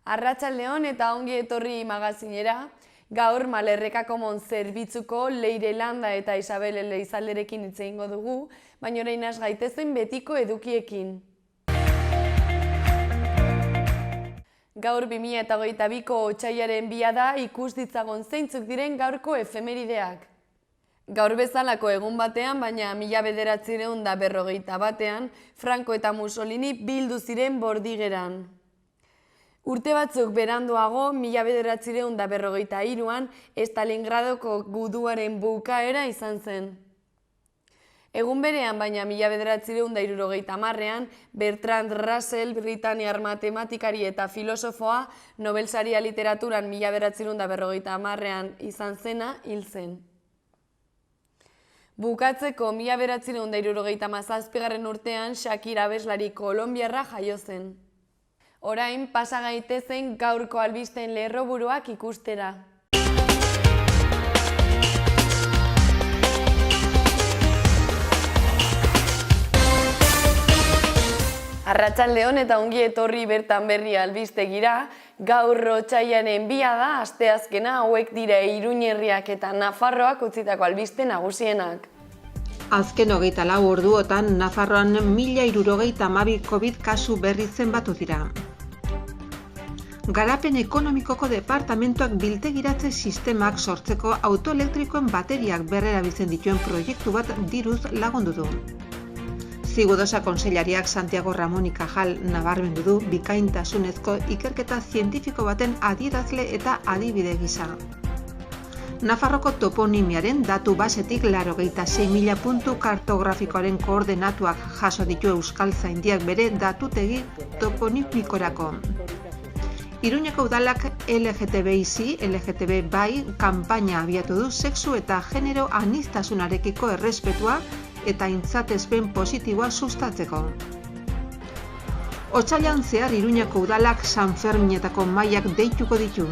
Arratsaldeon eta ongi etorri magazinera. Gaur Malerreka Commons zerbitzuko Leire Landa eta Isabel Leizalderekin hitz egingo dugu, baina orain has gaitezen betiko edukiekin. Gaur 2022ko otsailaren 2 da, ikus ditzagun zeintzuk diren gaurko efemerideak. Gaur bezalako egun batean, baina 1941ean, Franco eta Mussolini bildu ziren Bordigeran. Urte batzuk beranduago, 1943an, Stalingradoko guduaren bukaera izan zen. Egun berean, baina 1970ean, Bertrand Russell, britainiar matematikari eta filosofoa, Nobel saria literaturan 1950ean izan zena, hil zen. Bukatzeko 1977 urtean, Shakira abeslari kolonbiarra jaio zen. Orain, pasa gaitezen gaurko albisteen lerroburuak ikustera. Arratsaldeon eta ongi etorri bertan berri albistegira, gaur otsailaren 2 da, asteazkena hauek dira Iruñerriak eta Nafarroak utzitako albiste nagusienak. Azken 24 orduotan, Nafarroan 1062 COVID kasu berri zenbatu dira. Garapen ekonomikoko departamentuak biltegiratze sistemak sortzeko autoelektrikoen bateriak berrerabiltzen dituen proiektu bat diruz lagundu du. Zigudosa kontseilariak Santiago Ramón y Cajal nabarmendu du bikaintasunezko ikerketa zientifiko baten adierazle eta adibide gisa. Nafarroko toponimiaren datu basetik 86.000 puntu kartografikoaren koordenatuak jaso ditu Euskaltzaindiak bere datutegi toponimikorako. Iruñeko udalak LGTBI bai kanpaina abiatu du sexu eta genero aniztasunarekiko errespetua eta aintzatespen positiboa sustatzeko. Otsailean zehar Iruñeko udalak Sanferminetako mahaiak deituko ditu.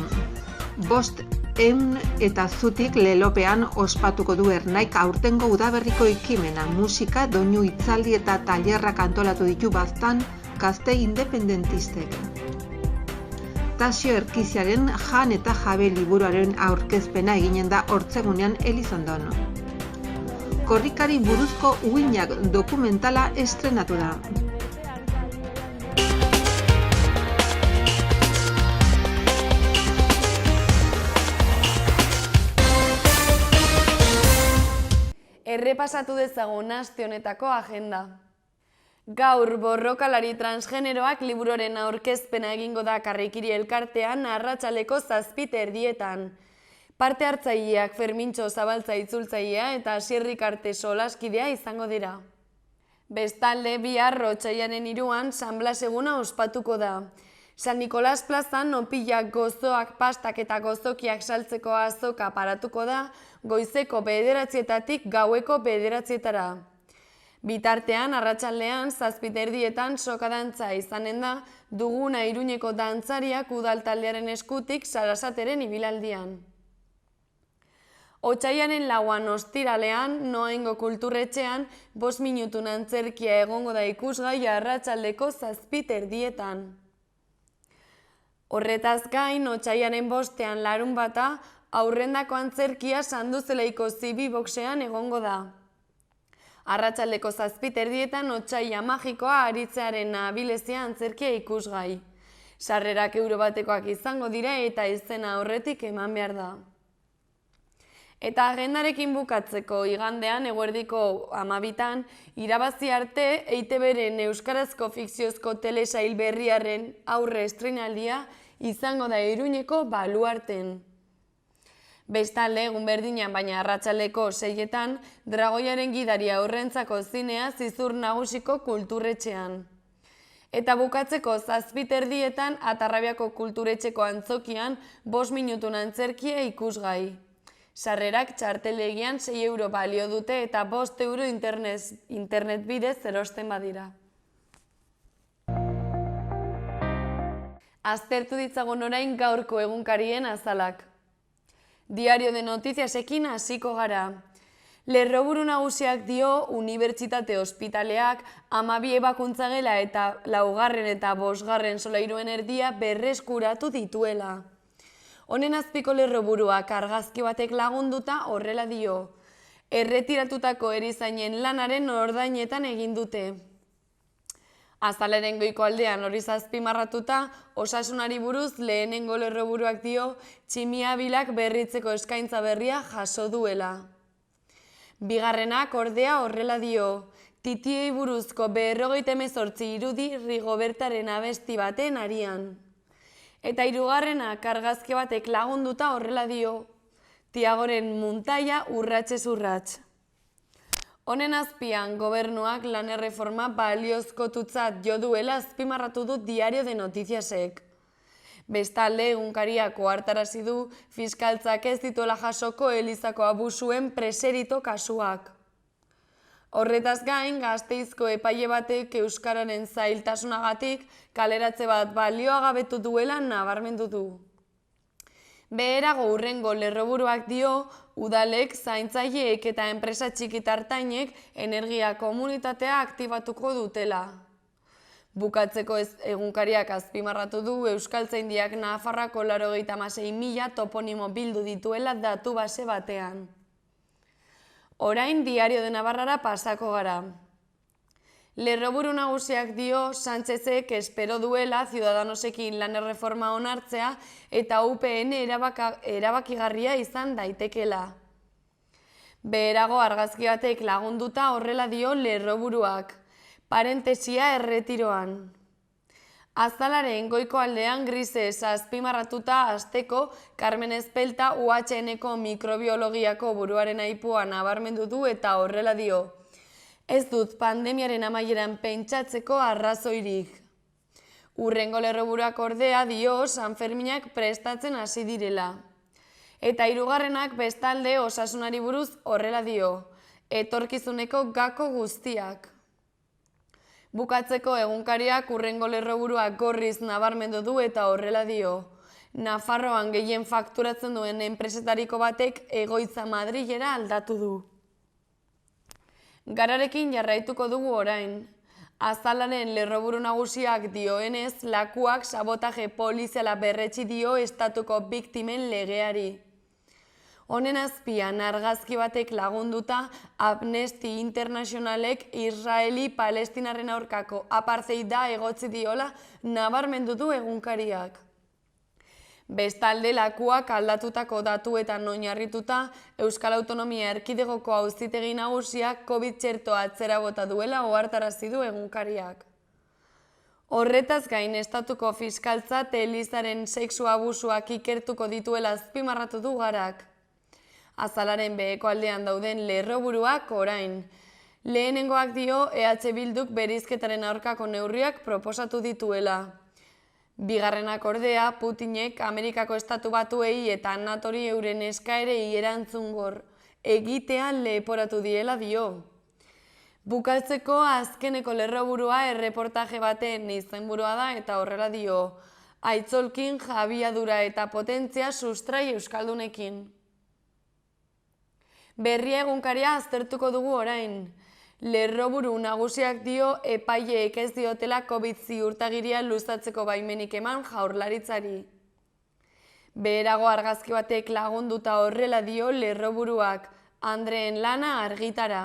500 eta zutik lelopean ospatuko du Ernaik aurtengo udaberriko ekimena, musika, doinu hitzaldi eta tailerrak antolatu ditu baztan gazte independentistek. Tasio Erkiziaren Jan eta Jabe liburuaren aurkezpena eginen da Hortzegunean Elizondon. Korrikari buruzko uhinak dokumentala estrenatu da. Errepasatu dezagun aste honetako agenda. Gaur borrokalari transgeneroak liburuaren aurkezpena egingo da Karrikiri elkartean arratsaleko 7:30. Parte hartzaileak Fermintxo Zabaltza itzultzailea eta Asierrik Arte solaskidea izango dira. Bestalde, bihar otsailaren 3an San Blas eguna ospatuko da. San Nikolas plazan opilak, gozoak, pastak eta gozokiak saltzeko azoka paratuko da goizeko 9:00 gaueko 9:00. Bitartean, arratsaldean 7:30 sokadantza izanen da Duguna Iruñeko dantzariak udaltaldearen eskutik Sarasateren ibilaldian. Otsailaren 4an ostiralean, Noaingo kulturretxean 5 minutun antzerkia egongo da ikusgai arratsaldeko 7:30. Horretaz gain, otsailaren 5ean larunbata, aurrendako antzerkia Sanduzeleiko Zibi boxean egongo da. Arratsaldeko 7:30 otsaila magikoa aritzearen abilezia antzerkia ikusgai. Sarrerak euro batekoak izango dira eta izena aurretik eman behar da. Eta agendarekin bukatzeko igandean eguerdiko 12an, irabazi arte EITBren euskarazko fikziozko telesail berriaren aurre estreinaldia izango da Iruñeko Baluarten. Bestalde, egun berdinean baina arratsaldeko 6etan, Dragoiaren gidaria aurrentzako zinea Zizur Nagusiko kulturretxean. Eta bukatzeko 7:30 Atarrabiako kulturretxeko antzokian 5 minutun antzerkia ikusgai. Sarrerak txarteldegian 6 euro balio dute eta 5 euro internet bidez erosten badira. Aztertu ditzagun orain gaurko egunkarien azalak. Diario de Noticiasekin hasiko gara. Lerroburu nagusiak dio unibertsitate ospitaleak 12 ebakuntzagela eta 4. eta 5. solairuen erdia berreskuratu dituela. Honen azpiko lerroburuak argazki batek lagunduta horrela dio. Erretiratutako erizainen lanaren ordainetan egin dute. Azaleren goiko aldean horiz azpimarratuta, osasunari buruz lehenengo lerroburuak dio tximiabilak berritzeko eskaintza berria jaso duela. Bigarrenak ordea horrela dio, titiei buruzko 58 irudi Rigobertaren abesti baten arian. Eta hirugarrenak argazki batek lagunduta horrela dio, Tiagoren muntaia urratsez urrats. Honen azpian gobernuak lan erreforma baliozkotutzat jo duela azpimarratu du Diario de Noticiasek. Bestalde egunkariak ohartarazi du fiskaltzak ez dituela jasoko Elizako abusuen preserito kasuak. Horretaz gain, Gasteizko epaile batek euskararen zailtasunagatik kaleratze bat balioagabetu duela nabarmendu du. Beherago hurrengo lerroburuak dio, udalek, zaintzaileek eta enpresa txikitartainek energia komunitatea aktibatuko dutela. Bukatzeko egunkariak azpimarratu du Euskaltzaindiak Nafarroako 96.000 toponimo bildu dituela datu base batean. Orain Diario de Navarrara pasako gara. Lerroburu nagusiak dio Sánchezek espero duela Ciudadanosekin lan erreforma onartzea eta UPN erabakigarria izan daitekela. Beherago argazki batek lagunduta horrela dio lerroburuak. Parentesia erretiroan. Azalaren goiko aldean grisez azpimarratuta hasteko Carmen Espelta UHNko mikrobiologiako buruaren aipua nabarmendu du eta horrela dio. Ez dut pandemiaren amaieran pentsatzeko arrazoirik. Hurrengo lerroburuak ordea dio Sanferminak prestatzen hasi direla. Eta hirugarrenak bestalde osasunari buruz horrela dio. Etorkizuneko gako guztiak. Bukatzeko egunkariak hurrengo lerroburuak gorriz nabarmendu du eta horrela dio. Nafarroan gehien fakturatzen duen enpresetariko batek egoitza Madrilera aldatu du. Gararekin jarraituko dugu orain. Azalaren lerroburu nagusiak dioenez, lakuak sabotaje poliziala berretsi dio estatuko biktimen legeari. Honen azpian argazki batek lagunduta Amnesty Internationalek Israeli-Palestinaren aurkako apartheida egotzi diola nabarmendu du egunkariak. Bestalde lakuak aldatutako datuetan oinarrituta Euskal Autonomia Erkidegoko Auzitegi Nagusiak COVID txertoa atzera bota duela ohartarazi du egunkariak. Horretaz gain estatuko fiskaltzat Elizaren sexu abusuak ikertuko dituela azpimarratu du Garak. Azalaren beheko aldean dauden lerroburuak orain. Lehenengoak dio EH Bilduk bereizketaren aurkako neurriak proposatu dituela. Bigarrenak ordea Putinek Amerikako Estatu Batuei eta Natori euren eskaerei erantzungor egitea leporatu diela dio. Bukatzeko azkeneko lerroburua erreportaje baten izenburua da eta horrela dio. Aitzolkin jabiadura eta potentzia sustrai euskaldunekin. Berria egunkaria aztertuko dugu orain. Lerroburu nagusiak dio epaileek ez diotela COVID ziurtagiria luzatzeko baimenik eman Jaurlaritzari. Beherago argazki batek lagunduta horrela dio lerroburuak Andreen lana argitara.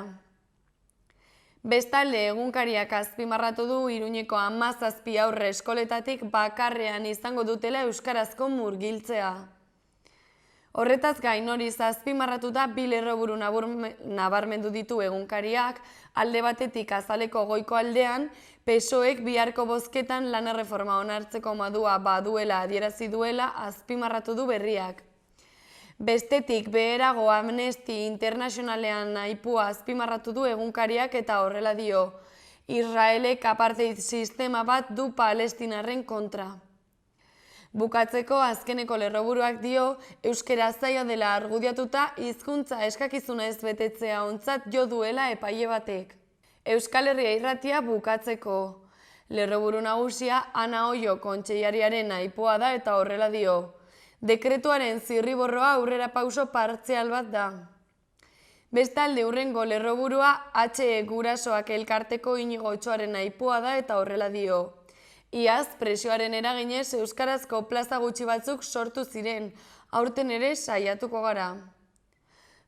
Bestalde egunkariak azpimarratu du Iruñeko 17 aurre eskoletatik bakarrean izango dutela euskarazko murgiltzea. Horretaz gain horiz azpimarratuta bi lerroburu nabarmendu ditu egunkariak, alde batetik azaleko goiko aldean, PSOEk biharko bozketan lan erreforma onartzeko modua baduela adierazi duela azpimarratu du berriak. Bestetik beherago Amnesty Internationalean aipua azpimarratu du egunkariak eta horrela dio. Israelek apartheid sistema bat du Palestinarren kontra. Bukatzeko azkeneko lerroburuak dio euskera zaila dela argudiatuta hizkuntza eskakizuna ez betetzea ontzat jo duela epaile batek. Euskal Herria Irratia bukatzeko. Lerroburu nagusia Ana Oio kontseilariaren aipua da eta horrela dio. Dekretuaren zirriborroa aurrera pauso partzial bat da. Bestalde hurrengo lerroburua HE Gurasoak elkarteko Inigo Otsoaren aipua da eta horrela dio. Iaz, presioaren eraginez euskarazko plaza gutxi batzuk sortu ziren, aurten ere saiatuko gara.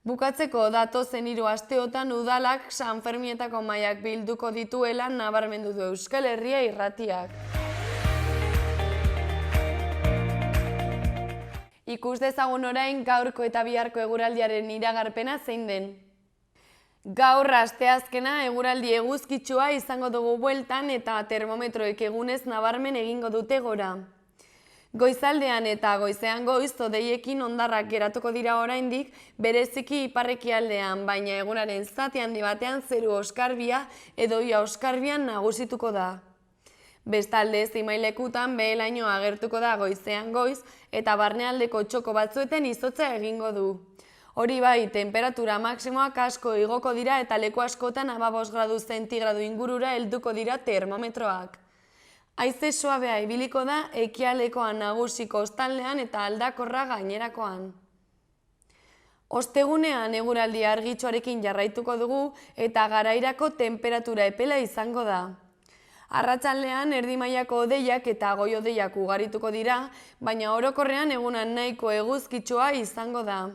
Bukatzeko datozen 3 asteotan udalak Sanfermietako mahaiak bilduko dituela nabarmendu du Euskal Herria Irratiak. Ikus dezagun orain gaurko eta biharko eguraldiaren iragarpena zein den. Gaur asteazkena eguraldi eguzkitsua izango dugu bueltan eta termometroek egunez nabarmen egingo dute gora. Goizaldean eta goizean goiz hodeiekin hondarrak geratuko dira oraindik, bereziki ipar-ekialdean, baina egunaren zati handi batean zeru oskarbia edo ia oskarbian nagusituko da. Bestalde, zenbait lekutan behe-laino agertuko da goizean goiz eta barnealdeko txoko batzuetan izotza egingo du. Hori bai, temperatura maksimoak asko igoko dira eta leku askotan 15 gradu zentigradu ingurura helduko dira termometroak. Haize suabea ibiliko da ekialdekoan nagusi kostaldean eta aldakorra gainerakoan. Ostegunean eguraldi argitsuarekin jarraituko dugu eta garairako temperatura epela izango da. Arratsaldean erdi mailako hodeiak eta goi-hodeiak ugarituko dira, baina orokorrean egunan nahiko eguzkitsua izango da.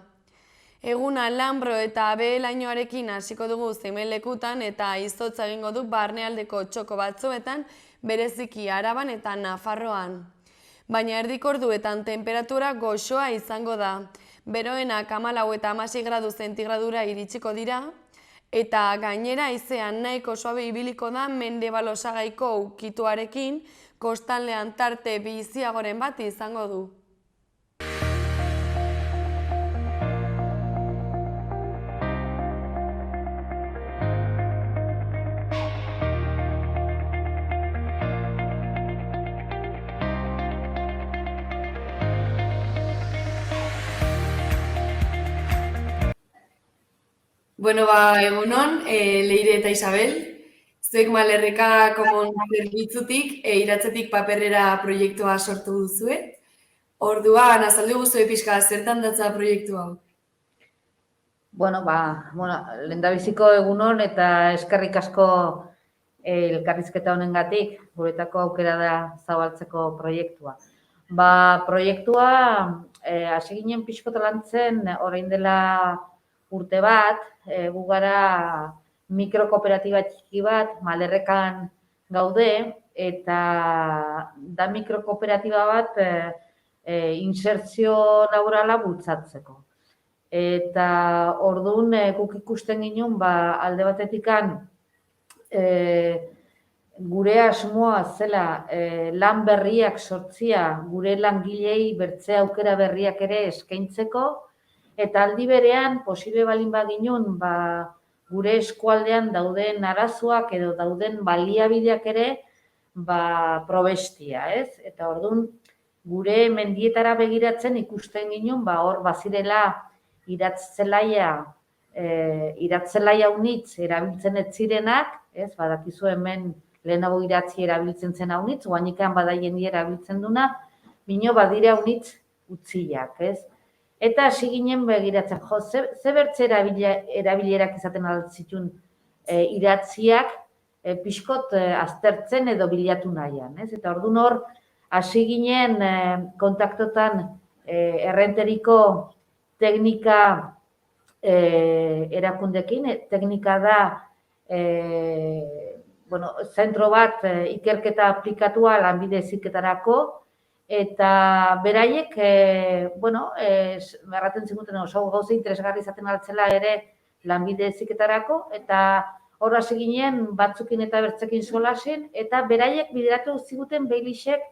Eguna lanbro eta behe-lainoarekin hasiko dugu zenbait lekutan eta izotza egingo du barnealdeko txoko batzuetan, bereziki Araban eta Nafarroan. Baina erdiko orduetan temperatura goxoa izango da. Beroenak 14 eta 16 gradu zentigradura iritsiko dira, eta gainera haizean nahiko suabe ibiliko da mendebal osagaiko ukituarekin, kostaldean tarte biziagoren bat izango du. Bueno, egunon, Leire eta Isabel, zuek Malerreka Common zerbitzutik, iratzetik paperera proiektua sortu duzue. Orduan, azaldu guztue pixka, zertan datza proiektu hau? Lehendabiziko egunon eta eskerrik asko elkarrizketa honengatik, guretako aukera da zabaltzeko proiektua. Proiektua hasi ginen pixkota lantzen orain dela urte bat, gu gara mikrokooperatiba txiki bat, Malerrekan gaude, eta da mikrokooperatiba bat insertzio laborala bultzatzeko. Eta orduan guk ikusten ginen, alde batetikan gure asmoa zela lan berriak sortzia, gure langilei bertze aukera berriak ere eskaintzeko, eta aldi berean, posible balin baginun, gure eskualdean dauden arazoak edo dauden baliabideak ere probestia, ez? Eta orduan, gure mendietara begiratzen ikusten ginen, hor bazirela iratzelaia unitz erabiltzen ez zirenak, ez? Badakizu hemen lehenago iratzi erabiltzen zen unitz, guainikan bada jendea erabiltzen duna, bino badira unitz utziak, ez? Eta hasi ginen begiratzen, ze bertze erabilerak izaten altzitun iratziak pixkot aztertzen edo bilatu nahian. Eta orduan hor, hasi ginen kontaktotan errenteriko teknika erakundekin, teknika da zentro bat ikerketa aplikatua lanbide heziketarako, eta beraiek, erraten ziguten oso gauza interesgarri izaten altzela ere lanbide heziketarako, eta hor hasi ginen batzukin eta bertzekin solasen, eta beraiek bideratu ziguten Beilixek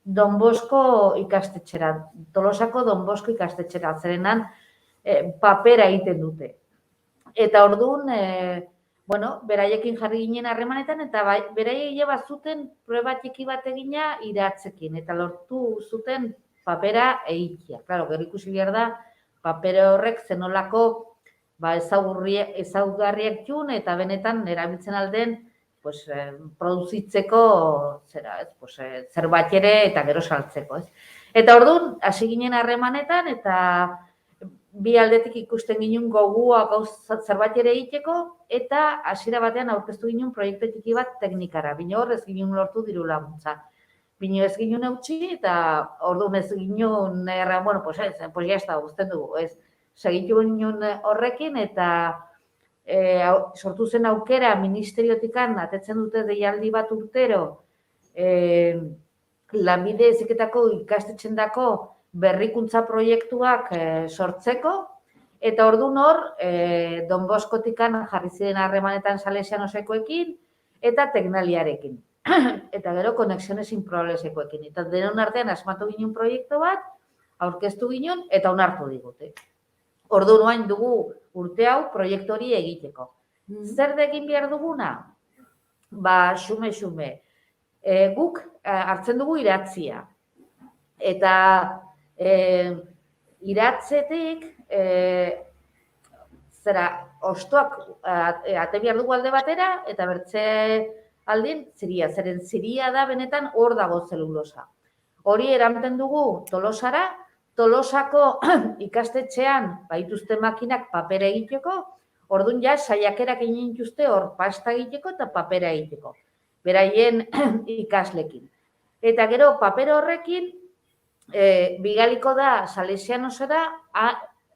Don Bosco ikastetxera, Tolosako Don Bosco ikastetxera, zerenan papera egiten dute. Eta orduan, beraiekin jarri ginen harremanetan, eta beraiek bat zuten proba txiki bat egina iratzekin, eta lortu zuten papera egitea. Claro, gero ikusi behar da, papere horrek zenolako ezaugarriak jun, eta benetan erabiltzen alden produzitzeko zerbait ere eta gero saltzeko. Eta orduan, hasi ginen harremanetan, eta bi aldetik ikusten ginen gogua zerbait ere egiteko, eta hasiera batean aurkeztu ginen proiektu txiki bat teknikara. Bino hor ez ginen lortu diru laguntza. Bino ez ginen eutxi, eta orduan ez ginen erran, bueno, pues ya está, guzten dugu, ez. Segitu ginen horrekin, eta sortu zen aukera ministeriotikan atetzen dute deialdi bat urtero, lanbide heziketako ikastetxendako berrikuntza proiektuak sortzeko, eta orduan hor, Don Boskotikan jarri ziren harremanetan Salesianosekoekin eta Teknaliarekin. Eta gero Konexiones Inprobables-ekoekin. Eta denon artean asmatu ginen proiektu bat, aurkeztu ginen eta onartu digute. Orduan oain dugu urte hau proiektu hori egiteko. Zer egin behar duguna? Ba, xume. Guk hartzen dugu iratzia. Eta iratzetik, ostoak ate behar dugu alde batera, eta bertze aldin ziria. Zeren ziria da benetan hor dago zelulosa. Hori eramten dugu Tolosara, Tolosako ikastetxean baituzte makinak papera egiteko, orduan ja saiakerak egin dituzte hor pasta egiteko eta papera egiteko, beraien ikaslekin. Eta gero paper horrekin bigaliko da Salesianosera,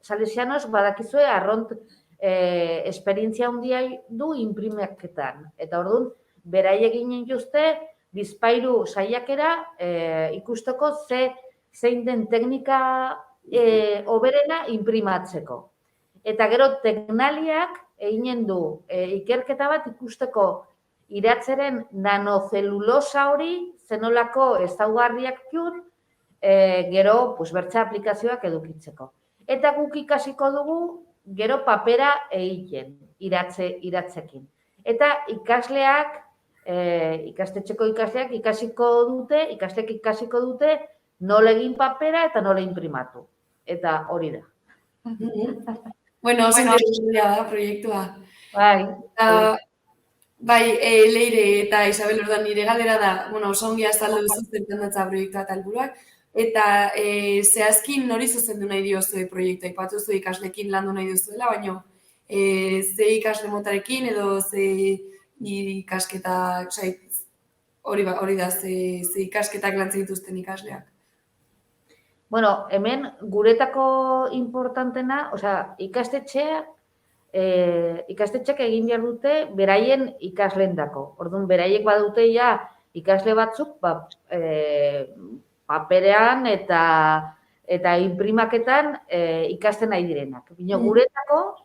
Salesianos badakizue arront esperientzia handia du inprimaketan. Eta orduan beraiek egin dituzte bizpahiru saiakera ikusteko zein den teknika hoberena inprimatzeko. Eta gero Teknaliak eginen du ikerketa bat ikusteko iratzeren nanozelulosa hori zenolako ezaugarriak jun, gero bertze aplikazioak edukitzeko. Eta guk ikasiko dugu gero papera egiten iratzekin. Eta ikasleak, ikastetxeko ikasleak ikasiko dute nola egin papera eta nola inprimatu. Eta hori da. Bueno, oso interesantea da proiektua. Bai. Bai, Leire eta Isabel ordan nire galdera da, oso ongi azaldu zuten datza proiektua eta helburuak, eta zehazkin nori zuzendu nahi diozue proiektua, ipatu zu ikaslekin landu nahi duzuela, baina ze ikasle motarekin edo ze ikasketa, hori da, ze ikasketak lantzen dituzten ikasleak. Bueno, hemen guretako importantena, ikastetxeak egin behar dute beraien ikaslendako. Orduan, beraiek badute ikasle batzuk paperean eta inprimaketan ikasten nahi direnak. Bino, guretako,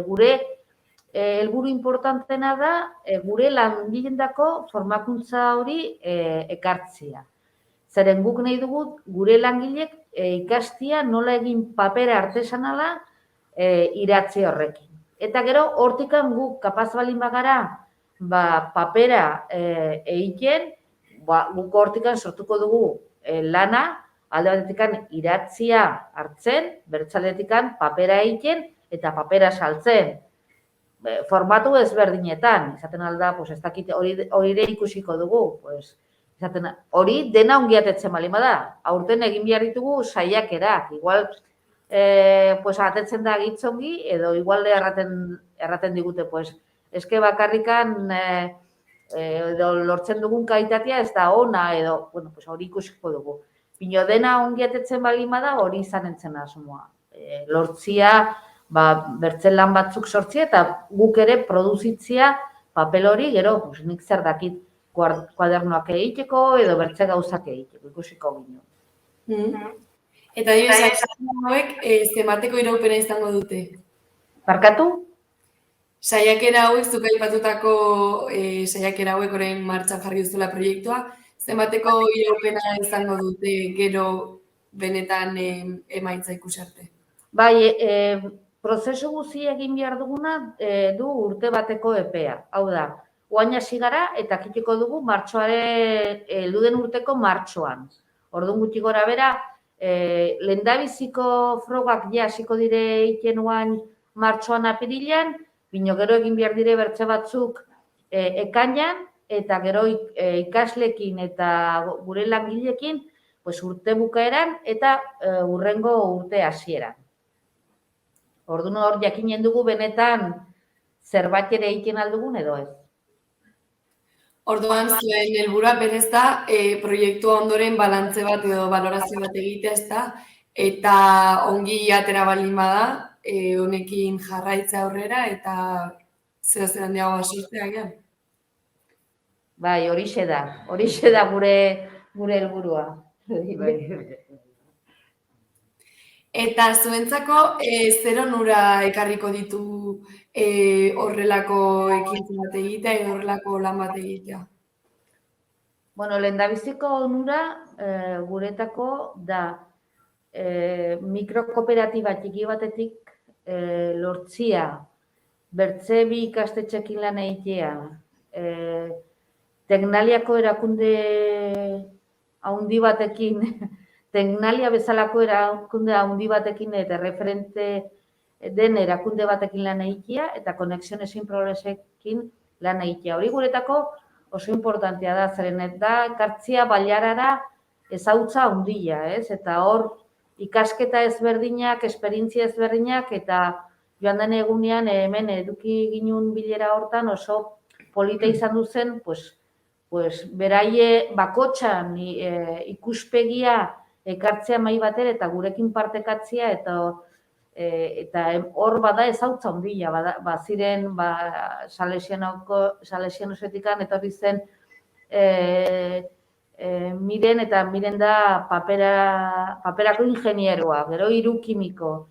gure helburu importantena da gure langilendako formakuntza hori ekartzea. Zeren guk nahi dugu gure langilek ikastia nola egin papera artesanala iratze horrekin. Eta gero, hortikan guk kapaz balin bagara papera egiten, guk hortikan sortuko dugu lana, alde batetikan iratzia hartzen, bertzaldetikan papera egiten eta papera saltzen. Formatu ezberdinetan, izaten alda, ez dakit, hori ere ikusiko dugu, hori dena ongiatetzen balin bada. Aurten egin behar ditugu saiakerak. Igual, atetzen da gitzongi, edo igual erraten digute, eske bakarrikan edo lortzen dugun kalitatea ez da ona, edo, hori ikusiko dugu. Bino dena ongiatetzen balin bada, hori izan entzen asmoa. Lortzia, bertzen lan batzuk sortzia, eta guk ere produzitzia papel hori, gero, nik zer dakit, kuadernoak egiteko edo bertze gauzak egiteko, ikusiko ginen. Eta hauek zenbateko iraupena izango dute? Barkatu? Saiakera hauek, zuk aipatutako saiakera hauek orain martxan jarri duzula proiektua, zenbateko iraupena izango dute gero benetan emaitza ikusi arte? Bai, prozesu guzti egin behar duguna du urte bateko epea. Hau da, oain hasi gara eta kitiko dugu heldu urteko martxoan. Orduan gutxi gora bera, lehendabiziko frogak hasiko dire egiten oain martxoan apirilean, bino gero egin behar dire bertze batzuk ekainan, eta gero ikaslekin eta gure langilekin urte bukaeran eta hurrengo urte hasieran. Orduan hor jakinen dugu benetan zerbait ere egiten aldugun edo ez. Orduan, zuen helburua berez da, proiektua ondoren balantze bat edo balorazio bat egitea, ez da, eta ongi atera baldin bada, honekin jarraitza aurrera eta zeo zer handiagoa sortzea gian. Bai, horixe da gure helburua. Eta zuentzako zer onura ekarriko ditu horrelako ekintza bat egitea edo horrelako lan bat egitea? Bueno, lehendabiziko onura guretako da mikrokooperatiba txiki batetik lortzia, bertze bi ikastetxekin lan egitea, Teknaliako erakunde handi batekin, Teknalia bezalako erakunde handi batekin eta referente den erakunde batekin lan egitea eta Konexione Sin Progresekin lan egitea. Hori guretako oso importantea da, zeren eta ekartzea bailarara ezagutza handia, ez? Eta hor ikasketa ezberdinak, esperientzia ezberdinak eta joan den egunean hemen eduki ginun bilera hortan oso polita izan duzen, pues beraie bakotxan ikuspegia ekartzea mahai batera eta gurekin partekatzea eta hor bada ezagutza handia, baziren Salesianosetikan etorri zen Miren eta Miren da paperako ingenieroa, gero hiru kimiko,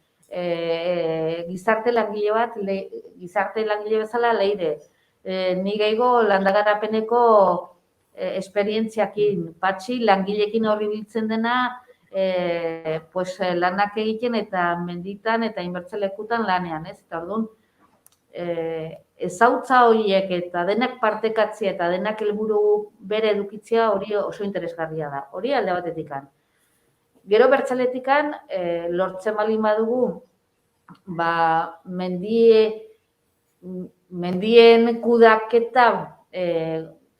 gizarte langile bezala Leire, ni gehiago landagarapeneko esperientziakin, Patxi langilekin horri biltzen dena, lanak egiten eta menditan eta inbertzelekutan lanean, ez? Eta orduan, ezagutza horiek eta denak partekatzea eta denak helburu bere edukitzea hori oso interesgarria da. Hori alde batetikan. Gero bertzeletikan, lortzen baldin badugu, mendien kudaketa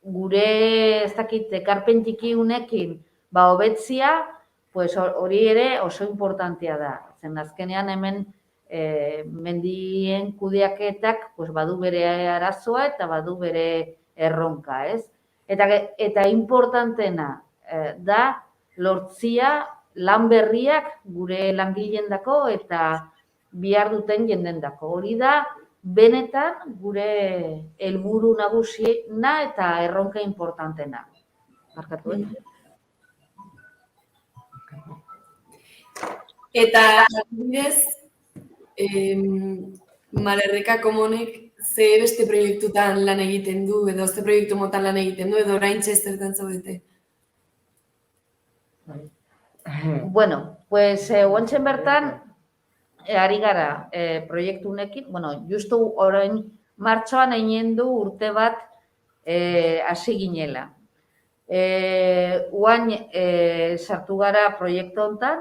gure ekarpen txiki unekin hobetzia, hori ere oso importantea da. Zen azkenean hemen mendien kudeaketak badu bere arazoa eta badu bere erronka, ez? Eta importantena da lortzia lan berriak gure langileendako eta bihar duten jendendako. Hori da benetan gure helburu nagusiena eta erronka importantena. Barkatu, Eta adibidez, Malerreka Komunek ze beste proiektutan lan egiten du edo ze proiektu motan lan egiten du edo oraintxe zertan zaudete? Bueno, guantzen bertan ari gara proiektu honekin, justu orain martxoan egin du urte bat hasi ginela. Uain sartu gara proiektu honetan,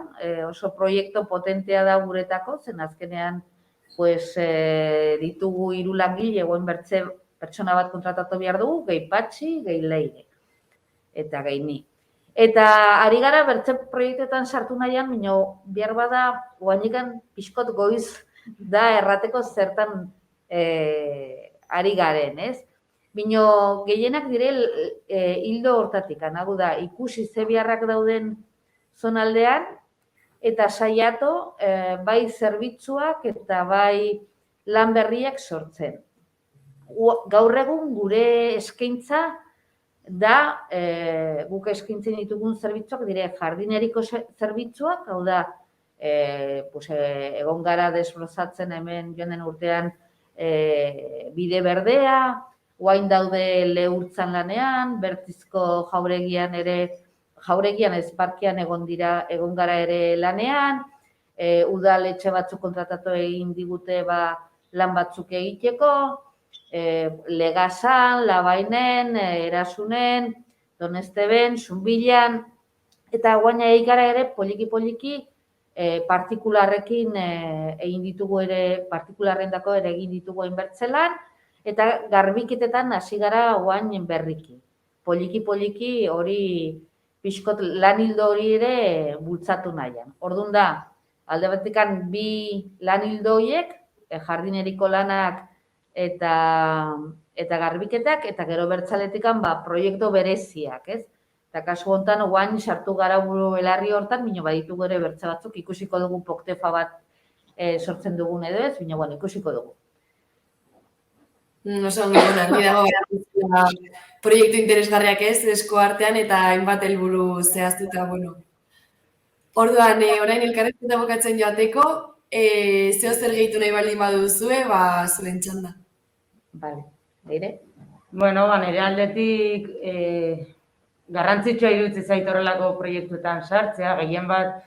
oso proiektu potentea da guretako, zen azkenean ditugu 3 langile, egoen bertze pertsona bat kontratatu behar dugu, gehi Patxi, gehi Leire, eta gehi ni. Eta ari gara bertze proiektuetan sartu nahian, behar bada, guainikan pixkot goiz da errateko zertan ari garen, ez? Bino gehienak dire hildo hortatik, hau da, ikusi ze beharrak dauden zonaldean, eta saiatu bai zerbitzuak eta bai lan berriak sortzen. Gaur egun gure eskaintza da, guk eskaintzen ditugun zerbitzuak, dire jardineriko zerbitzuak, hau da, egon gara desbrozatzen hemen joan den urtean bide berdea, guain daude Lehurtzan lanean, Bertizko jauregian ezparkian egon gara ere lanean, udaletxe batzuk kontratatu egin digute lan batzuk egiteko, Legasan, Labainen, Erasunen, Donesteben, Zunbilan, eta guaina egin gara ere poliki-poliki partikularrekin egin ditugu ere, partikularrendako ere egin ditugu hainbertzelan, eta garbiketetan hasi gara guain berriki. Poliki-poliki hori pixkot lan hildo hori ere bultzatu nahian. Orduan da, Alde batikan bi lan ildo horiek, jardineriko lanak eta garbiketak, eta gero bertzaletikan proiektu bereziak, ez? Eta kasu honetan, oain sartu gara buru belarri hortan, bino baditu gure bertza batzuk, ikusiko dugu poktefa bat sortzen dugun edo ez, bino ikusiko dugu. Oso ongi, argi dago, proiektu interesgarriak ez, esko artean eta hainbat helburu zehaztuta, Orduan, orain elkarrezketa bukatzen joateko, zeo zer gehitu nahi baldin baduzue, zuen txanda. Bale, Leire? Nire aldetik garrantzitsua iruditzi zait horrelako proiektuetan sartzea, gehien bat,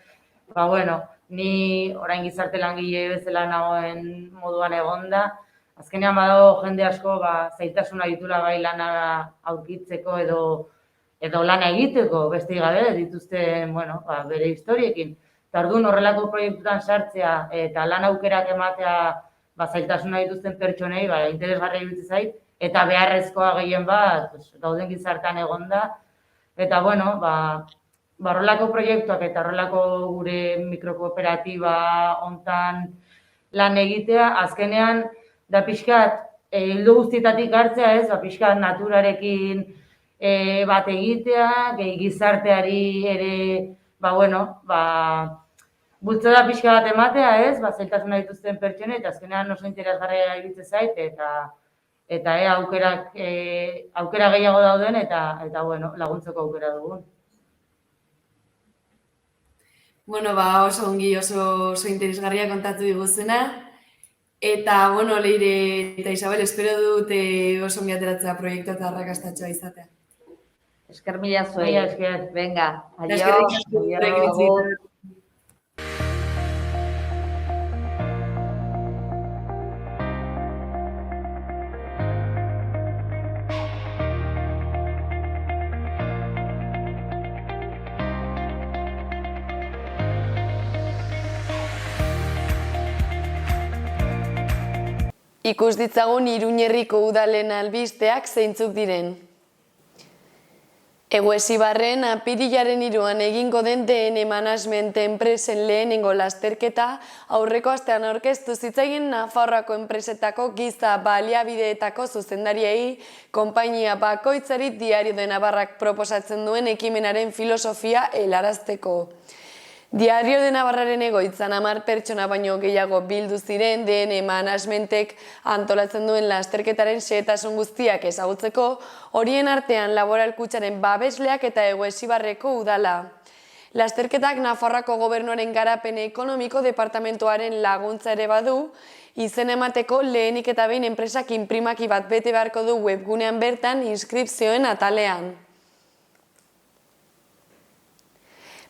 ni orain gizarte langile bezala nagoen moduan egonda, azkenean badago jende asko zaitasuna ditula bai lana aurkitzeko edo lana egiteko, beste gabe, dituzten, bere historiekin. Eta orduan horrelako proiektutan sartzea eta lan aukerak ematea zailtasuna dituzten pertsonei, interesgarria iruditzen zait, eta beharrezkoa gehien bat, gauden gizartean egonda. Eta, horrelako proiektuak eta horrelako gure mikrokooperatiba hontan lan egitea, azkenean, da pixkat, hildo guztietatik hartzea ez, pixkat naturarekin bat egitea, gizarteari ere, bultzada pixka bat ematea ez, zailtasuna dituzten pertsone, eta azkenean oso interesgarria iruditzen zait, eta aukera gehiago dauden, eta laguntzeko aukera dugun. Oso ongi, oso interesgarria kontatu diguzena. Eta, Leire eta Isabel, espero dut oso ongi ateratzea proiektua eta arrakastatxoa izatea. Esker mila zuei. Esker. Venga, adio. Ikus ditzagun Iruñerriko udalen albisteak zeintzuk diren. Eguesibarren apirilaren 3an egingo den DN Management enpresen lehenengo lasterketa aurreko astean aurkeztu zitzaien Nafarroako enpresetako giza baliabideetako zuzendariei konpainia bakoitzari Diario de Navarrak proposatzen duen ekimenaren filosofia helarazteko. Diario de Navarraren egoitzan 10 pertsona baino gehiago bildu ziren DN Managementek antolatzen duen lasterketaren xehetasun guztiak ezagutzeko, horien artean Laboral Kutxaren babesleak eta Eguesibarreko udala. Lasterketak Nafarroako Gobernuaren garapen ekonomiko departamentuaren laguntza ere badu, izen emateko lehenik eta behin enpresak inprimaki bat bete beharko du webgunean bertan inskripzioen atalean.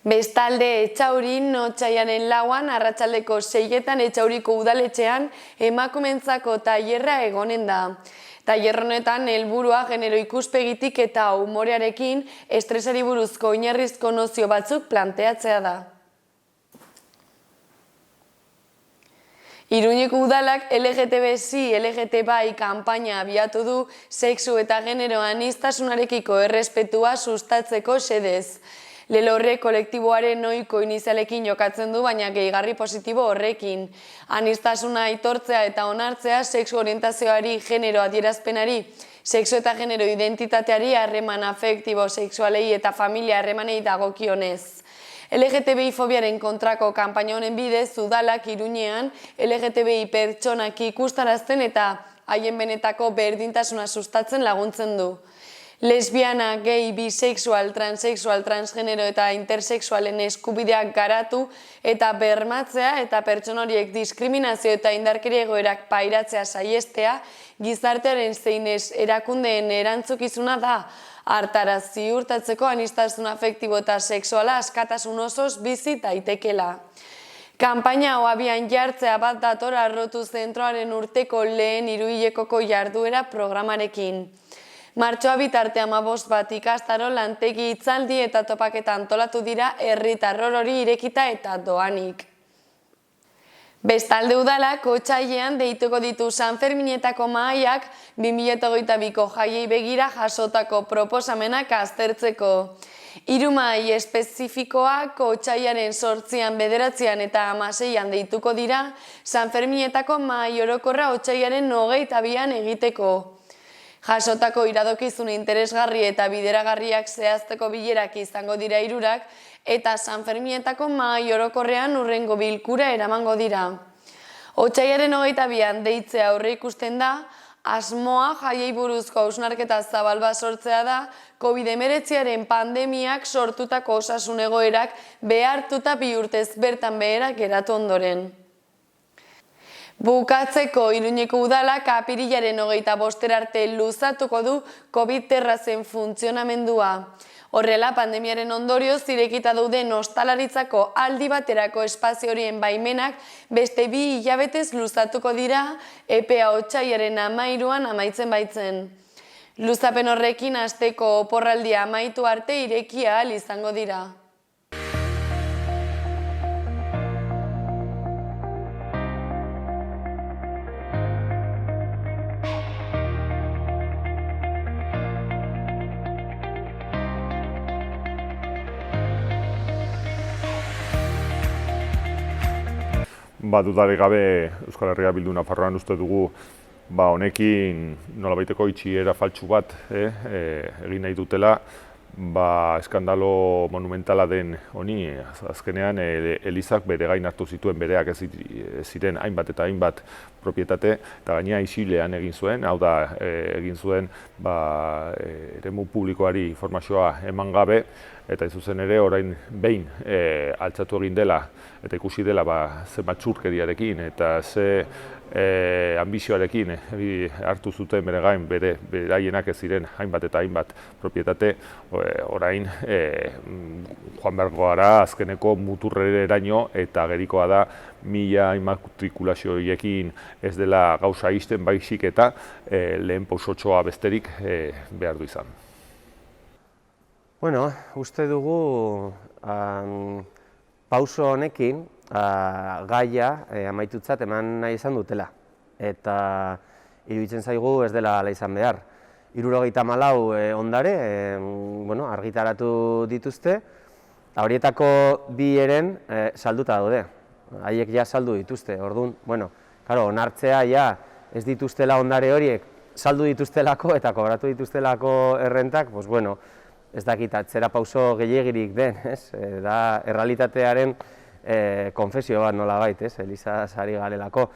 Bestalde, Etxaurin otsailaren 4an arratsaldeko 6etan Etxauriko udaletxean emakumeentzako tailerra egonen da. Tailer honetan helburua genero ikuspegitik eta umorearekin estresari buruzko oinarrizko nozio batzuk planteatzea da. Iruñeko udalak LGTB-si, LGTB-bai kanpaina abiatu du sexu eta genero aniztasunarekiko errespetua sustatzeko xedez. Lelorre kolektiboaren ohiko inizialekin jokatzen du, baina gehigarri positibo horrekin. Aniztasuna aitortzea eta onartzea sexu orientazioari, genero adierazpenari, sexu eta genero identitateari, harreman afektibo, sexualei eta familia harremanei dagokionez. LGTBI fobiaren kontrako kanpaina honen bidez, udalak Iruñean LGTBI pertsonak ikustarazten eta haien benetako berdintasuna sustatzen laguntzen du. Lesbiana, gay, bisexual, transexual, transgenero eta intersexualen eskubideak garatu eta bermatzea eta pertsona horiek diskriminazio eta indarkeria egoerak pairatzea saihestea gizartearen zein erakundeen erantzukizuna da, hartara ziurtatzeko aniztasun afektibo eta sexuala askatasun osoz bizi daitekela. Kanpaina hau abian jartzea bat dator Arrotu zentroaren urteko lehen hiruhilekoko jarduera programarekin. Martxoa bitarte 15 bat ikastaro lantegi hitzaldi eta topaketa antolatu dira herritar orori irekita eta doanik. Bestalde udalak otsailean deituko ditu Sanferminetako mahaiak 2022ko jaiei begira jasotako proposamenak aztertzeko. 3 mahai espezifikoak otsailaren 8an, 9an eta 16an deituko dira San Ferminetako mahai orokorra otsailaren 22an egiteko. Jasotako iradokizun interesgarri eta bideragarriak zehazteko bilerak izango dira 3 eta San Ferminetako mahai orokorrean hurrengo bilkura eramango dira. Otsailaren 22an deitzea aurreikusten da, asmoa jaiei buruzko hausnarketa zabal bat sortzea da, COVID-19 pandemiak sortutako osasun egoerak behartuta 2 urtez bertan behera geratu ondoren. Bukatzeko, Iruñeko udalak apirilaren 25 arte luzatuko du COVID terrazen funtzionamendua. Horrela, pandemiaren ondorioz irekita dauden ostalaritzako aldi baterako espazio horien baimenak beste 2 hilabetez luzatuko dira, epea otsailaren 13an amaitzen baitzen. Luzapen horrekin asteko oporraldia amaitu arte irekia ahal izango dira. Dudarik gabe Euskal Herria Bildu Nafarroan uste dugu honekin nolabaiteko itxiera faltsu bat egin nahi dutela, eskandalo monumentala den honi, azkenean Elizak bere gain hartu zituen bereak ez ziren hainbat eta hainbat propietate, eta gainera isilean egin zuen, hau da egin zuen eremu publikoari informazioa eman gabe, eta ez zuzen ere orain behin altxatu egin dela eta ikusi dela ze matxurkeriarekin eta ze ambizioarekin hartu zuten bere gain beraienak ez ziren hainbat eta hainbat propietate, orain joan beharko gara azkeneko muturreraino eta gerikoa da 1000 immatrikulazio horiekin ez dela gauza ixten baizik eta lehen pausotxoa besterik behar du izan. Bueno, uste dugu pauso honekin gaia amaitutzat eman nahi izan dutela. Eta iruditzen zaigu ez dela hala izan behar. 74 ondare argitaratu dituzte, eta horietako 2 eren salduta daude. Haiek ja saldu dituzte, orduan, onartzea ja ez dituztela ondare horiek saldu dituztelako eta kobratu dituztelako errentak, ez dakit atzera pauso gehiegirik den, da errealitatearen konfesio bat nolabait, Elizaz ari garelako.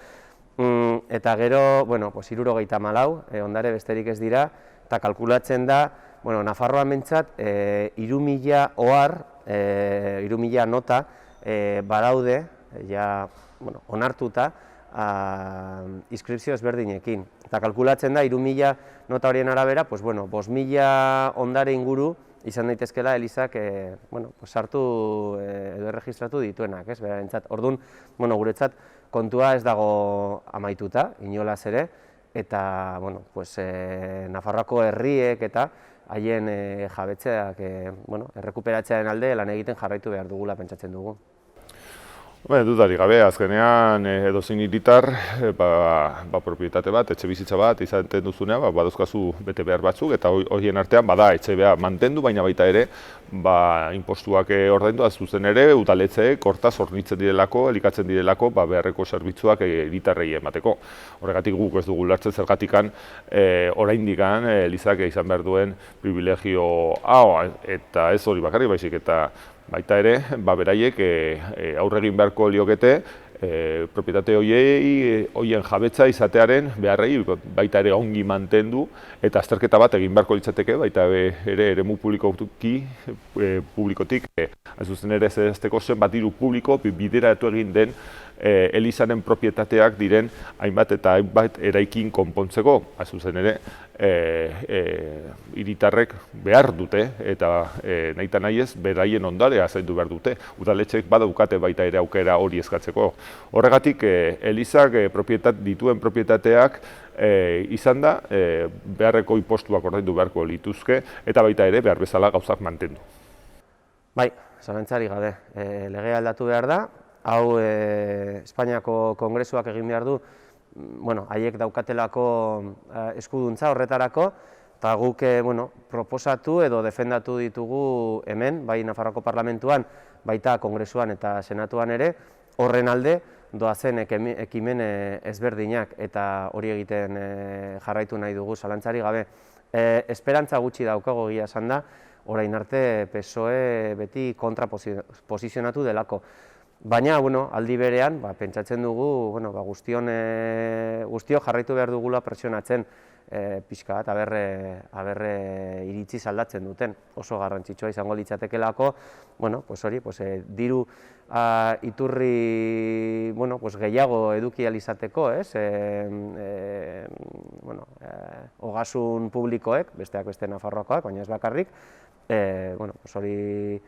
Eta gero, 74 ondare besterik ez dira, eta kalkulatzen da, Nafarroan behintzat 3000 ohar, 3000 nota badaude, onartuta, inskripzio ezberdinekin. Eta kalkulatzen da, 3000 nota horien arabera, 5000 ondare inguru izan daitezkela Elizak sartu edo erregistratu dituenak, berarentzat. Orduan, guretzat kontua ez dago amaituta, inolaz ere, eta Nafarroako herriek eta haien jabetzeak errekuperatzearen alde lan egiten jarraitu behar dugula pentsatzen dugu. Dudarik gabe, azkenean edozein hiritar, propietate bat, etxe bizitza bat izaten duzunean, badauzkazu bete behar batzuk, eta horien artean bada etxe behar mantendu, baina baita ere, inpostuak ordaindu, zuzen ere, udaletzeek hortaz hornitzen direlako, elikatzen direlako, beharreko zerbitzuak hiritarrei emateko. Horregatik guk ez dugu ulertzen zergatikan, oraindikan Elizak izan behar duen privilegio hau, eta ez hori bakarrik baizik, eta baita ere, beraiek aurre egin beharko liokete, propietate horien jabetza izatearen beharrei baita ere ongi mantendu eta azterketa bat egin beharko litzateke, baita ere eremu publikotik, zuzen ere zehazteko zenbat diru publiko bideratu egin den Elizaren propietateak diren hainbat eta hainbat eraikin konpontzeko, zuzen ere hiritarrek behar dute eta nahita nahiez beraien ondarea zaindu behar dute. Udaletxeek badaukate baita ere aukera hori eskatzeko. Horregatik Elizak dituen propietateak izan da beharreko inpostuak ordaindu beharko lituzke eta baita ere behar bezala gauzak mantendu. Bai, zalantzari gabe, legea aldatu behar da. Hau Espainiako Kongresuak egin behar du, haiek daukatelako eskuduntza horretarako, eta guk proposatu edo defendatu ditugu hemen, bai Nafarroako Parlamentuan, baita Kongresuan eta Senatuan ere, horren alde doazen ekimen ezberdinak eta hori egiten jarraitu nahi dugu zalantzari gabe. Esperantza gutxi daukago egia esan da, orain arte PSOE beti kontra posizionatu delako. Baina, aldi berean, pentsatzen dugu, guztiok jarraitu behar dugula presionatzen pixka bat, aberre iritzi aldatzen duten. Oso garrantzitsua izango litzatekelako, diru iturri gehiago eduki ahal izateko, ogasun publikoek, besteak beste Nafarroakoak, baina ez bakarrik, hori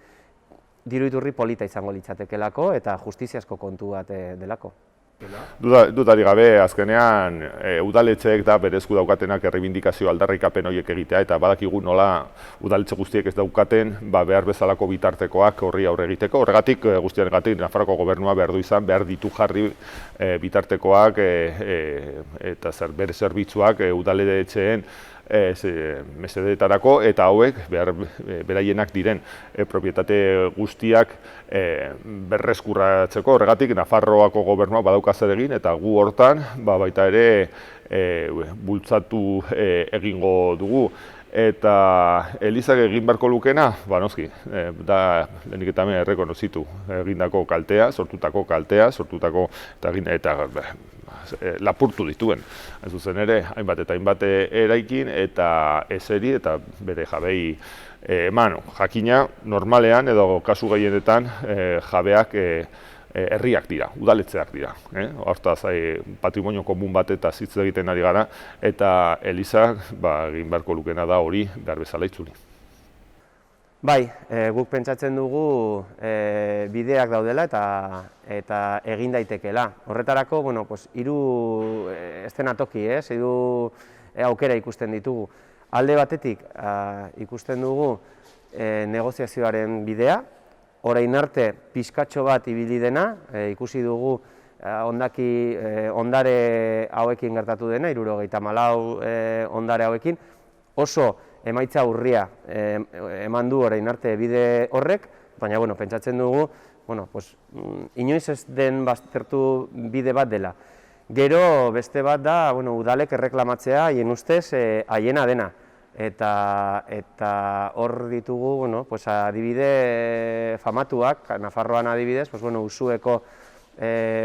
diru iturri polita izango litzatekelako eta justiziazko kontu bat delako. Dudari gabe, azkenean, udaletxeek da berezku daukatenak errebindikazio aldarrikapen horiek egitea, eta badakigu nola udaletxe guztiek ez daukaten behar bezalako bitartekoak horri aurre egiteko. Horregatik, guztianegatik, Nafarroako gobernua behar du izan, behar ditu jarri bitartekoak eta bere zerbitzuak udaletxeen mesedetarako, eta hauek beraienak diren propietate guztiak berreskurratzeko. Horregatik Nafarroako gobernua badauka zer egin, eta gu hortan baita ere bultzatu egingo dugu. Eta Elizak egin beharko lukena, noski, da lehenik eta hemen errekonozitu egindako kaltea, sortutako eta lapurtu dituen. Ez zuzen ere, hainbat eta hainbat eraikin eta eseri eta bere jabei eman. Jakina, normalean edo kasu gehienetan jabeak herriak dira, udaletxeak dira. Hortaz, patrimonio komun bat eta hitz egiten ari gara, eta Elizak egin beharko lukena da hori behar bezala itzuli. Bai, guk pentsatzen dugu bideak daudela eta egin daitekeela. Horretarako, hiru eszenatoki, hiru aukera ikusten ditugu. Alde batetik ikusten dugu negoziazioaren bidea, orain arte pixkatxo bat ibili dena, ikusi dugu ondare hauekin gertatu dena, 74 ondare hauekin, oso emaitza urria eman du orain arte bide horrek, baina pentsatzen dugu inoiz ez den baztertu bide bat dela. Gero beste bat da udalek erreklamatzea haien ustez haiena dena. Eta hor ditugu adibide famatuak, Nafarroan adibidez, Usueko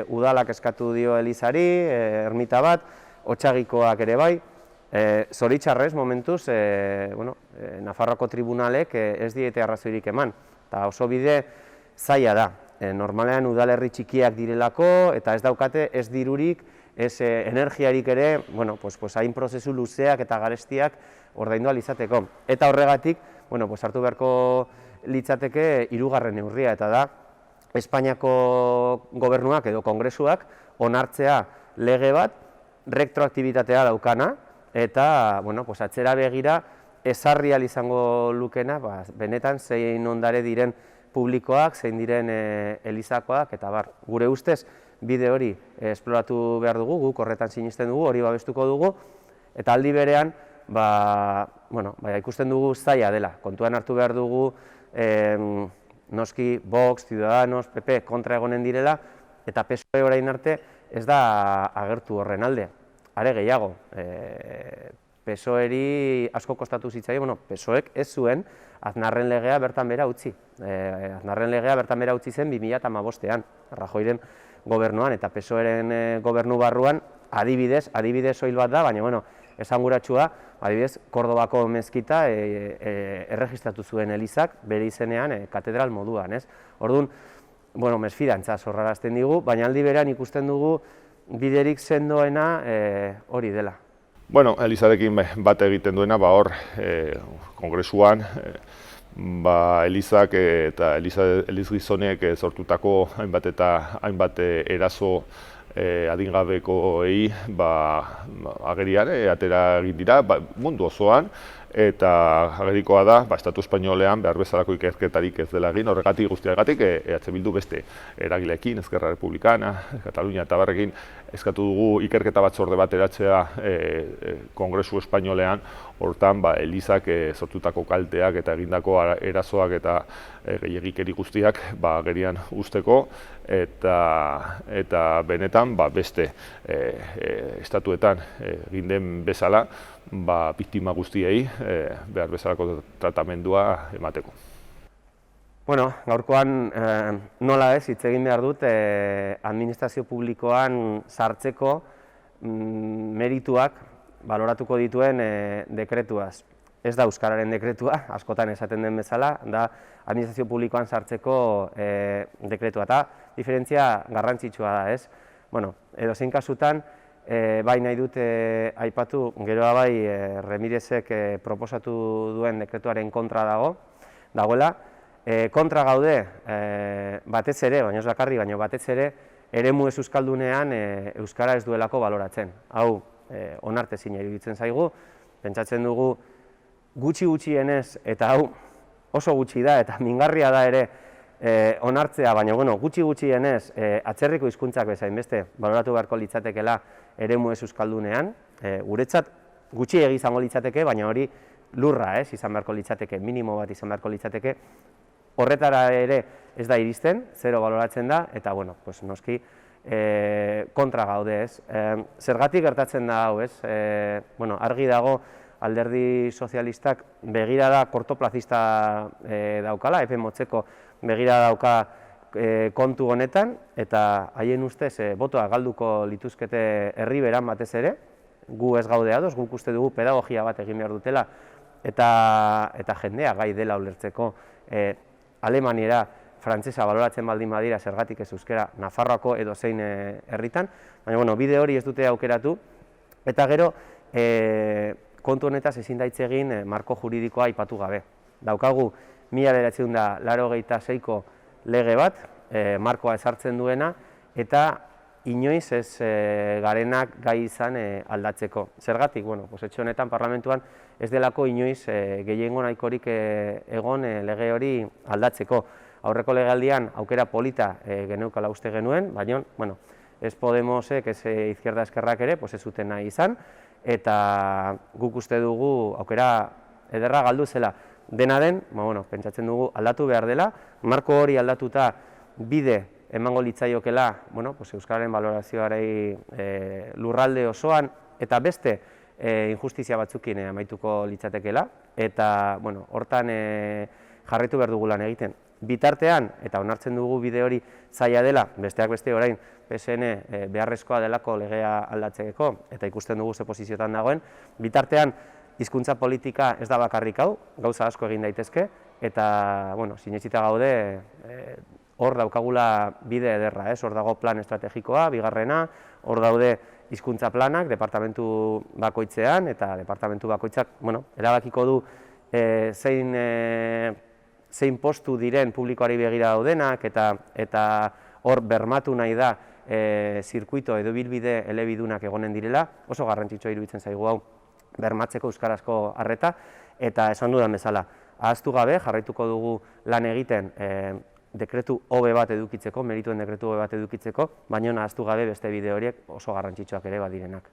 udalak eskatu dio Elizari, ermita bat, Otsagikoak ere bai. Zoritxarrez, momentuz, Nafarroako tribunalek ez diete arrazoirik eman, eta oso bide zaila da. Normalean udalerri txikiak direlako, eta ez daukate ez dirurik, ez energiarik ere, hain prozesu luzeak eta garestiak ordaindu ahal izateko. Eta horregatik, hartu beharko litzateke hirugarren neurria, eta da, Espainiako gobernuak edo kongresuak onartzea lege bat, retroaktibitatea daukana, eta atzera begira ezarri ahal izango lukena, benetan zein ondare diren publikoak, zein diren Elizakoak, eta gure ustez bide hori esploratu behar dugu, guk horretan sinisten dugu, hori babestuko dugu, eta aldi berean ikusten dugu zaila dela. Kontuan hartu behar dugu noski Vox, Ciudadanos, PP kontra egonen direla, eta PSOE orain arte ez da agertu horren alde. Are gehiago, PSOEri asko kostatu zitzaio, PSOEk ez zuen Aznarren legea bertan bera utzi. Aznarren legea bertan bera utzi zen 2015ean, Rajoyren gobernuan, eta PSOEren gobernu barruan adibidez soil bat da, baina esanguratsua, adibidez, Kordobako mezkita erregistratu zuen Elizak bere izenean katedral moduan. Orduan, mesfidantza sorrarazten digu, baina aldi berean ikusten dugu biderik sendoena hori dela. Elizarekin bat egiten duena, hor, kongresuan, Elizak eta Eliz gizonek sortutako hainbat eraso adingabekoei agerian atera egin dira mundu osoan, eta agerikoa da, Estatu Espainolean behar bezalako ikerketarik ez dela egin, horregatik guztiagatik EH Bildu beste eragileekin, Esquerra Republicana, Katalunia eta barrekin, eskatu dugu ikerketa batzorde bat eratzea Kongresu Espainolean, hortan Elizak sortutako kalteak eta egindako erasoak eta gehiegikeri guztiak gerian usteko, eta benetan beste estatuetan egin den bezala biktima guztiei behar bezalako tratamendua emateko. Bueno, gaurkoan nola ez, hitz egin behar dut, administrazio publikoan sartzeko merituak baloratuko dituen dekretuaz. Ez da euskararen dekretua, askotan esaten den bezala, da administrazio publikoan sartzeko dekretua. Eta diferentzia garrantzitsua da, ez? Bueno, edozein kasutan, bai nahi dut aipatu, geroa bai Remirezek proposatu duen dekretuaren kontra dagoela. Kontra gaude, batez ere, baina ez bakarri, baina batez ere, eremu ez euskaldunean euskara ez duelako baloratzen. Hau, onartezina iruditzen zaigu, pentsatzen dugu gutxienez, eta hau oso gutxi da, eta mingarria da ere onartzea, baina gutxienez atzerriko hizkuntzak bezain beste baloratu beharko litzatekela eremu ez euskaldunean. Guretzat gutxi izango litzateke, baina hori lurra izan beharko litzateke, minimo bat izan beharko litzateke. Horretara ere ez da iristen, zero baloratzen da, eta noski kontra gaude ez. Zergatik gertatzen da hau ez, argi dago Alderdi Sozialistak begirada kortoplazista daukala, epe motzeko begirada dauka kontu honetan, eta haien ustez botoa galduko lituzkete herri beran batez ere, gu ez gaude ados, guk uste dugu pedagogia bat egin behar dutela, eta jendea gai dela ulertzeko alemaniera, frantsesa baloratzen baldin badira zergatik ez euskera Nafarroako edozein herritan, baina bide hori ez dute aukeratu, eta gero kontu honetaz ezin da hitz egin marko juridikoa aipatu gabe. Daukagu 1986ko lege bat, markoa ezartzen duena, eta inoiz ez garenak gai izan aldatzeko. Zergatik, etxe honetan parlamentuan ez delako inoiz gehiengo nahikorik egon lege hori aldatzeko. Aurreko legealdian aukera polita geneukala uste genuen, baina ez Podemosek, ez Izquierda Eskerrak ere, ez zuten nahi izan, eta guk uste dugu aukera ederra galdu zela. Dena den, pentsatzen dugu aldatu behar dela, marko hori aldatuta bide emango litzaiokela euskararen balorazioarei lurralde osoan, eta beste injustizia batzukin amaituko litzatekela, eta hortan jarraitu behar dugu lan egiten. Bitartean, eta onartzen dugu bide hori zaila dela, besteak beste orain PSN beharrezkoa delako legea aldatzeko, eta ikusten dugu ze posiziotan dagoen, bitartean hizkuntza politika ez da bakarrik hau, gauza asko egin daitezke, eta sinetsita gaude hor daukagula bide ederra, hor dago plan estrategikoa, bigarrena, hor daude hizkuntza planak, departamentu bakoitzean, eta departamentu bakoitzak erabakiko du zein postu diren publikoari begira daudenak, eta hor bermatu nahi da zirkuito edo bilbide elebidunak egonen direla, oso garrantzitsua iruditzen zaigu hau bermatzeko euskarazko arreta, eta esan dudan bezala, ahaztu gabe jarraituko dugu lan egiten dekretu hobe bat edukitzeko, merituen dekretu hobe bat edukitzeko, baina ahaztu gabe beste bide horiek oso garrantzitsuak ere badirenak.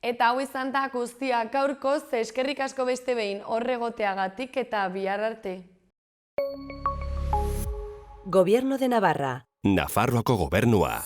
Eta hau izan da guztia gaurkoz, eskerrik asko beste behin horregoteagatik eta bihar arte. Gobierno de Navarra. Nafarroako gobernua.